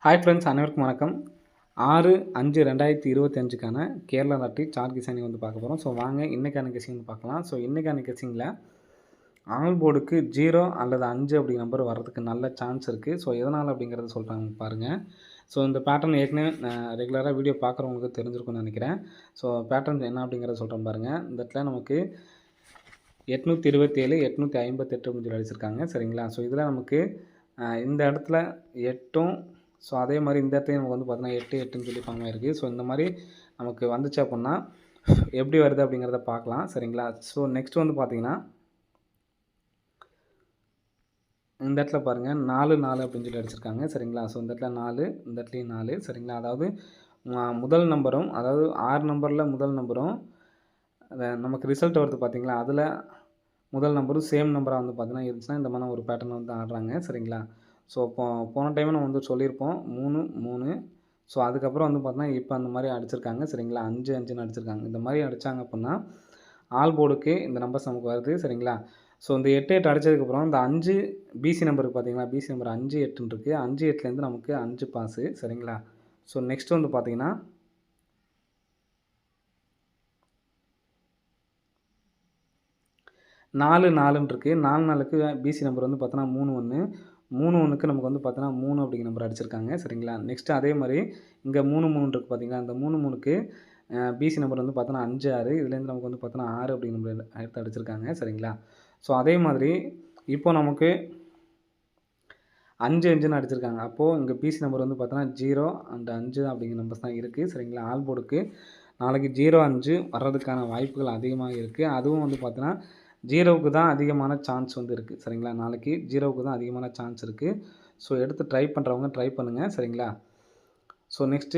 Hi friends, அனைவருக்கும் வணக்கம். 6/5/2025க்கான Kerala lottery chart கிசானி பார்க்க போகிறோம். ஸோ வாங்க இன்றைக்கான கெஸ்ஸிங் பார்க்கலாம். ஸோ இன்றைக்கான கெஸ்ஸிங்கில் ஆல் போர்டுக்கு 0 அல்லது 5 அப்படிங்கிற நம்பர் வர்றதுக்கு நல்ல சான்ஸ் இருக்குது. ஸோ எதனால் அப்படிங்கிறத சொல்கிறாங்க பாருங்கள். ஸோ இந்த பேட்டர்ன் ஏற்கனவே ரெகுலராக வீடியோ பார்க்குறவங்களுக்கு தெரிஞ்சிருக்கும்னு நினைக்கிறேன். ஸோ பேட்டர்ன் என்ன அப்படிங்கிறத சொல்கிறேன் பாருங்கள். இந்த இடத்துல நமக்கு 827, 858 அப்படின்னு அடிச்சிருக்காங்க. சரிங்களா? ஸோ இதில் நமக்கு இந்த இடத்துல 8ம், ஸோ அதே மாதிரி இந்த இடத்துலையும் நமக்கு பார்த்தீங்கன்னா 8 சொல்லி ஃபார்ம் ஆகிருக்கு. ஸோ இந்த மாதிரி நமக்கு வந்துச்சு அப்படின்னா எப்படி வருது அப்படிங்கிறத பார்க்கலாம். சரிங்களா? ஸோ நெக்ஸ்ட் பார்த்தீங்கன்னா இந்த இடத்துல பாருங்கள் 4 அப்படின்னு சொல்லி அடிச்சிருக்காங்க. சரிங்களா? ஸோ இந்த இடத்துல 4, இந்த இடத்துலையும் 4. சரிங்களா? அதாவது முதல் நம்பரும், அதாவது 6 நம்பரில் முதல் நம்பரும் நமக்கு ரிசல்ட் வருது பார்த்தீங்களா, அதில் முதல் நம்பரும் சேம் நம்பராக பார்த்தீங்கன்னா இருந்துச்சுன்னா இந்த மாதிரி ஒரு பேட்டர்ன் ஆடுறாங்க. சரிங்களா? ஸோ போன டைம் நம்ம சொல்லியிருப்போம் 3, 3. ஸோ அதுக்கப்புறம் பார்த்தீங்கன்னா இப்போ அந்த மாதிரி அடிச்சிருக்காங்க. சரிங்களா? 5, 5ன்னு அடிச்சிருக்காங்க. இந்த மாதிரி அடித்தாங்க அப்படின்னா ஆல் போர்டுக்கு இந்த நம்பர்ஸ் நமக்கு வருது. சரிங்களா? ஸோ இந்த 8, 8 அடித்ததுக்கப்புறம் இந்த 5 பிசி நம்பருக்கு பார்த்தீங்களா, பிசி நம்பர் 5, 8ன்னு இருக்குது. 5, 8லேருந்து நமக்கு 5 பாஸு. சரிங்களா? ஸோ நெக்ஸ்ட் பார்த்தீங்கன்னா 4, 4ன்னு இருக்குது. 4, 4க்கு பிசி நம்பர் பார்த்தோன்னா 3, 1. 3, 1க்கு நமக்கு பார்த்தோன்னா 3 அப்படிங்கிற நம்பர் அடிச்சிருக்காங்க. சரிங்களா? நெக்ஸ்ட்டு அதே மாதிரி இங்கே 3, 3 இருக்குது பார்த்தீங்களா, இந்த 3, 3க்கு பிசி நம்பர் பார்த்தோன்னா 5, 6. இதுலேருந்து நமக்கு பார்த்தோன்னா 6 அப்படிங்கிற நம்பர் எடுத்து அடிச்சிருக்காங்க. சரிங்களா? ஸோ அதே மாதிரி இப்போ நமக்கு 5, 5ன்னு அடிச்சிருக்காங்க. அப்போது இங்கே பிசி நம்பர் பார்த்தோன்னா 0 அண்ட் 5 அப்படிங்கிற நம்பர்ஸ் தான் இருக்குது. சரிங்களா? ஆல் போர்டுக்கு நாளைக்கு 0, 5 வர்றதுக்கான வாய்ப்புகள் அதிகமாக இருக்குது. அதுவும் பார்த்தோன்னா 0வுக்கு தான் அதிகமான சான்ஸ் இருக்குது. சரிங்களா? நாளைக்கு 0வுக்கு தான் அதிகமான சான்ஸ் இருக்குது. ஸோ எடுத்து ட்ரை பண்ணுறவங்க ட்ரை பண்ணுங்கள். சரிங்களா? ஸோ நெக்ஸ்ட்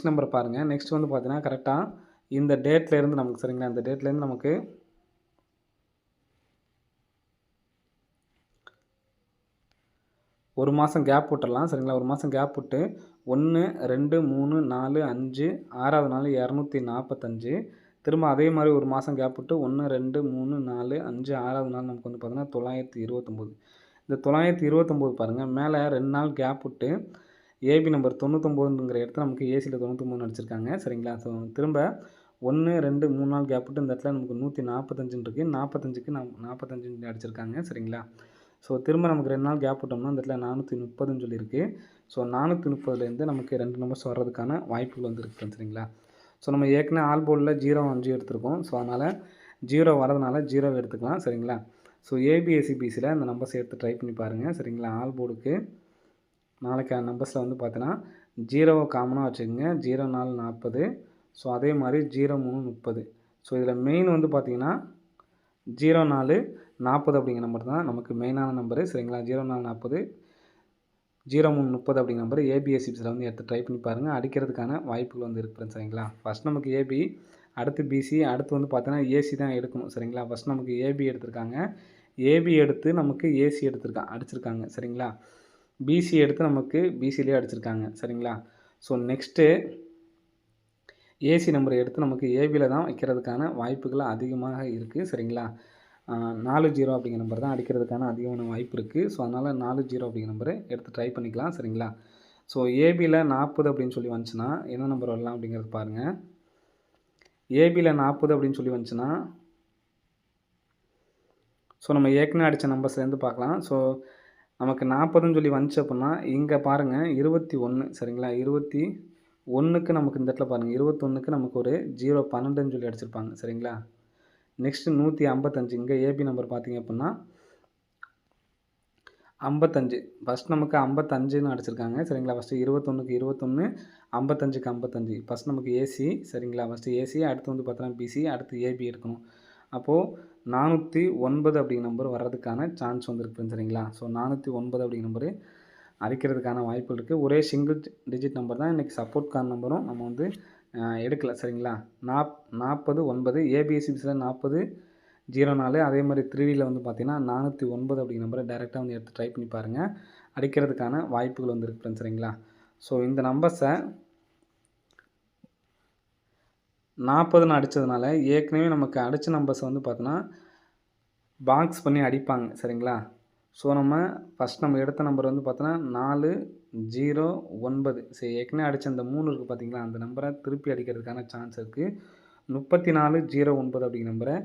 நம்பர் பாருங்கள். நெக்ஸ்ட் பார்த்தீங்கன்னா கரெக்டாக இந்த டேட்லேருந்து நமக்கு, சரிங்களா, இந்த டேட்லேருந்து நமக்கு ஒரு மாதம் கேப் விட்டுடலாம். சரிங்களா? ஒரு மாதம் கேப் விட்டு 1, 2, 3, 4, 5, 6வது நாள் 245. திரும்ப அதே மாதிரி ஒரு மாதம் கேப் விட்டு 1, 2, 3, 4, 5, 6வது நாள் நமக்கு பார்த்தீங்கன்னா 929. இந்த 929 பாருங்கள், மேலே 2 நாள் கேப் விட்டு ஏபி நம்பர் 99ங்கிற இடத்துல நமக்கு ஏசியில் 99 அடிச்சிருக்காங்க. சரிங்களா? ஸோ திரும்ப 1, 2, 3 நாள் கேப் விட்டு இந்த இடத்துல நமக்கு 145 இருக்குது. 45க்கு 45 அடிச்சிருக்காங்க. சரிங்களா? ஸோ திரும்ப நமக்கு 2 நாள் கேப் விட்டோம்னா இந்த இடத்துல 430ன்னு சொல்லியிருக்கு. ஸோ 430லேருந்து நமக்கு 2 நம்பர்ஸ் வர்றதுக்கான வாய்ப்புகள் இருக்குது. சரிங்களா? ஸோ நம்ம ஏற்கனவே ஆல் போர்டில் 0, 5 எடுத்திருக்கோம். ஸோ அதனால் 0 வரதுனால 0 எடுத்துக்கலாம். சரிங்களா? ஸோ ஏபிஎஸ்சிபிசியில் இந்த நம்பர்ஸ் எடுத்து ட்ரை பண்ணி பாருங்கள். சரிங்களா? ஆல் போர்டுக்கு நாளைக்கான நம்பர்ஸில் பார்த்தீங்கன்னா 0 காமனாக வச்சுக்கோங்க. 0, 4, 40. ஸோ அதே மாதிரி 0, 3, 30. ஸோ இதில் மெயின் பார்த்தீங்கன்னா 0, 4, 40 அப்படிங்கிற நம்பர் தான் நமக்கு மெயினான நம்பரு. சரிங்களா? 0, 4, 40, 0, 3, 30 அப்படிங்கிற நம்பர் ஏபிஎஸ்சிபிஸில் எடுத்து ட்ரை பண்ணி பாருங்கள். அடிக்கிறதுக்கான வாய்ப்புகள் இருக்குது. சரிங்களா? ஃபஸ்ட் நமக்கு ஏபி, அடுத்து பிசி, அடுத்து பார்த்தீங்கன்னா ஏசி தான் எடுக்கணும். சரிங்களா? ஃபஸ்ட் நமக்கு ஏபி எடுத்திருக்காங்க. ஏபி எடுத்து நமக்கு ஏசி அடிச்சிருக்காங்க. சரிங்களா? பிசி எடுத்து நமக்கு பிசிலேயே அடிச்சிருக்காங்க. சரிங்களா? ஸோ நெக்ஸ்ட்டு ஏசி நம்பரை எடுத்து நமக்கு ஏபியில் தான் வைக்கிறதுக்கான வாய்ப்புகள் அதிகமாக இருக்குது. சரிங்களா? 40 அப்படிங்கிற நம்பர் தான் அடிக்கிறதுக்கான அதிகமான வாய்ப்பு இருக்குது. ஸோ அதனால் 40 அப்படிங்கிற நம்பரை எடுத்து ட்ரை பண்ணிக்கலாம். சரிங்களா? ஸோ ஏபியில் 40 அப்படின்னு சொல்லி வந்துச்சுன்னா என்ன நம்பர் வரலாம் அப்படிங்கிறது பாருங்கள். ஏபியில் 40 அப்படின்னு சொல்லி வந்துச்சுன்னா ஸோ நம்ம ஏற்கனவே அடித்த நம்பர்ஸ்லேருந்து பார்க்கலாம். ஸோ நமக்கு 40ன்னு சொல்லி வந்துச்சு அப்படின்னா இங்கே பாருங்கள் 21. சரிங்களா? 21க்கு நமக்கு இந்த இடத்துல பாருங்கள், 21க்கு நமக்கு ஒரு 0, 12ன்னு சொல்லி அடிச்சிருப்பாங்க. சரிங்களா? நெக்ஸ்ட்டு 155. இங்கே ஏபி நம்பர் பார்த்தீங்க அப்படின்னா 55. ஃபஸ்ட் நமக்கு 55ன்னு அடிச்சிருக்காங்க. சரிங்களா? ஃபஸ்ட்டு 21க்கு 21, 55க்கு 55. ஃபஸ்ட் நமக்கு ஏசி. சரிங்களா? ஃபஸ்ட்டு ஏசி, அடுத்து பார்த்தோன்னா பிசி, அடுத்து ஏபி எடுக்கணும். அப்போது 409 அப்படிங்கிற நம்பர் வர்றதுக்கான சான்ஸ் இருக்குது. சரிங்களா? ஸோ 409 அப்படிங்கிற நம்பரு அடிக்கிறதுக்கான வாய்ப்புகள் இருக்குது. ஒரே சிங்கிள் டிஜிட் நம்பர் தான். இன்றைக்கி சப்போர்ட்கான நம்பரும் நம்ம எடுக்கலை. சரிங்களா? 49 ஏபிஎஸ்சிபிஸில் 40, 04. அதே மாதிரி 3Dயில் பார்த்தீங்கன்னா 409 அப்படிங்கிற நம்பரை டேரெக்டாக எடுத்து ட்ரை பண்ணி பாருங்கள். அடிக்கிறதுக்கான வாய்ப்புகள் இருக்குது. சரிங்களா? ஸோ இந்த நம்பர்ஸை 40ன்னு அடித்ததுனால ஏற்கனவே நமக்கு அடித்த நம்பர்ஸை பார்த்தோன்னா பாக்ஸ் பண்ணி அடிப்பாங்க. சரிங்களா? ஸோ நம்ம ஃபஸ்ட் நம்ம எடுத்த நம்பர் வந்து பார்த்தோன்னா 409. சரி, ஏற்கனவே அடித்த அந்த 3 இருக்குது பார்த்தீங்களா, அந்த நம்பரை திருப்பி அடிக்கிறதுக்கான சான்ஸ் இருக்குது. 3409 அப்படிங்கிற நம்பரை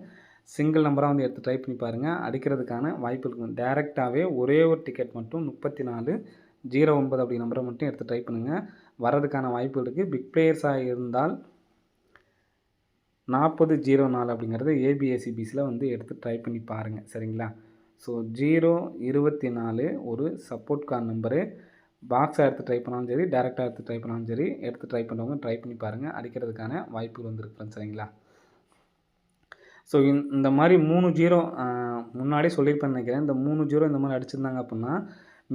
சிங்கிள் நம்பராக வந்து எடுத்து ட்ரை பண்ணி பாருங்கள். அடிக்கிறதுக்கான வாய்ப்பு இருக்கும். டேரெக்டாகவே ஒரே ஒரு டிக்கெட் மட்டும் 3409 அப்படிங்கிற நம்பரை மட்டும் எடுத்து ட்ரை பண்ணுங்கள். வர்றதுக்கான வாய்ப்பு இருக்குது. பிக் பிளேயர்ஸாக இருந்தால் 4004 அப்படிங்கிறது ஏபிஎஸ்சிபிசியில் வந்து எடுத்து ட்ரை பண்ணி பாருங்கள். சரிங்களா? ஸோ 024 ஒரு சப்போர்ட் கார்டு நம்பரு. பாக்ஸாக எடுத்து ட்ரை பண்ணாலும் சரி, டேரெக்டாக எடுத்து ட்ரை பண்ணாலும் சரி, எடுத்து ட்ரை பண்ணுறவங்க ட்ரை பண்ணி பாருங்கள். அடிக்கிறதுக்கான வாய்ப்புகள் வந்துருக்கு ஃப்ரெண்ட்ஸ். சரிங்களா? ஸோ இந்த மாதிரி 3-0 முன்னாடியே சொல்லியிருப்பேன்னு நினைக்கிறேன். இந்த 3-0 இந்த மாதிரி அடிச்சிருந்தாங்க அப்படின்னா,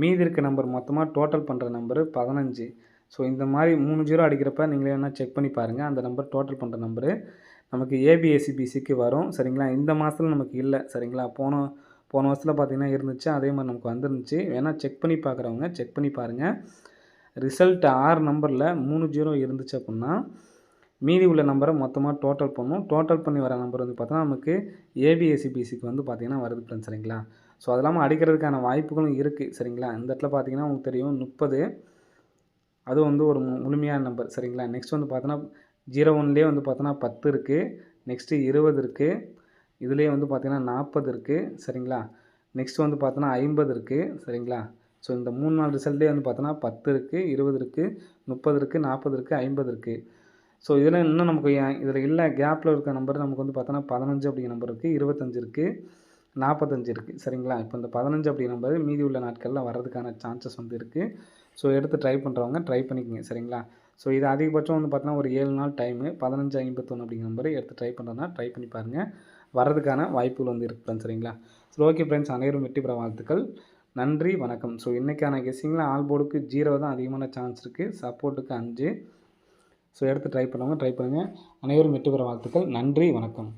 மீதி இருக்க நம்பர் மொத்தமாக டோட்டல் பண்ணுற நம்பரு 15. ஸோ இந்த மாதிரி 3-0 அடிக்கிறப்ப நீங்களே வேணா செக் பண்ணி பாருங்கள். அந்த நம்பர் டோட்டல் பண்ணுற நம்பரு நமக்கு ஏபிஎஸ்சிபிசிக்கு வரும். சரிங்களா? இந்த மாதத்துல நமக்கு இல்லை. சரிங்களா? போன வருஷத்தில் பார்த்திங்கன்னா இருந்துச்சு. அதே மாதிரி நமக்கு வந்துருந்துச்சு. வேணால் செக் பண்ணி பார்க்குறவங்க செக் பண்ணி பாருங்கள். ரிசல்ட் 6 நம்பரில் 3-0 இருந்துச்சு அப்படின்னா, மீதி உள்ள நம்பரை மொத்தமாக டோட்டல் பண்ணும். டோட்டல் பண்ணி வர நம்பர் வந்து பார்த்தோன்னா நமக்கு ஏபிஎஸ்சிபிசிக்கு வந்து பார்த்திங்கன்னா வருது ஃப்ரெண்ட்ஸ். சரிங்களா? ஸோ அது இல்லாமல் அடிக்கிறதுக்கான வாய்ப்புகளும் இருக்குது. சரிங்களா? இந்த இடத்துல பார்த்திங்கன்னா உங்களுக்கு தெரியும் 30. அது வந்து ஒரு முழுமையான நம்பர். சரிங்களா? நெக்ஸ்ட் வந்து பார்த்தோன்னா 01லேயே வந்து பார்த்தோன்னா 10 இருக்குது. நெக்ஸ்ட்டு 20 இருக்குது. இதுலேயே வந்து பார்த்திங்கன்னா 40 இருக்குது. சரிங்களா? நெக்ஸ்ட் வந்து பார்த்தோன்னா 50 இருக்குது. சரிங்களா? ஸோ இந்த 3-4 ரிசல்ட்லேயே வந்து பார்த்தோன்னா 10 இருக்குது, 20 இருக்குது, 30 இருக்குது, 40 இருக்குது, 50 இருக்குது. ஸோ இதில் இன்னும் நமக்கு இதில் இல்லை கேப்பில் இருக்க நம்பர் நமக்கு வந்து பார்த்தோன்னா 15 அப்படிங்கிற நம்பர் இருக்குது, 25 இருக்குது, 45 இருக்குது. சரிங்களா? இப்போ இந்த 15 அப்படிங்கிற நம்பர் மீதி உள்ள நாட்களில் வர்றதுக்கான சான்சஸ் வந்து இருக்குது. ஸோ எடுத்து ட்ரை பண்ணுறவங்க ட்ரை பண்ணிக்கோங்க. சரிங்களா? ஸோ இது அதிகபட்சம் வந்து பார்த்தோன்னா ஒரு 7 நாள் டைமு. 1551 அப்படிங்கிற நம்பரை எடுத்து ட்ரை பண்ணுறதுனா ட்ரை பண்ணி பாருங்கள். வர்றதுக்கான வாய்ப்புகள் வந்து இருக்குது. சரிங்களா? ஸோ ஓகே ஃப்ரெண்ட்ஸ், அனைவரும் வெற்றி பெற வாழ்த்துக்கள். நன்றி, வணக்கம். ஸோ இன்றைக்கான கெஸ்ஸிங்கில் ஆல் போர்டுக்கு 0 தான் அதிகமான சான்ஸ் இருக்குது. சப்போர்ட்டுக்கு 5. ஸோ எடுத்து ட்ரை பண்ணுறவங்க ட்ரை பண்ணுங்கள். அனைவரும் வெற்றி பெற வாழ்த்துக்கள். நன்றி, வணக்கம்.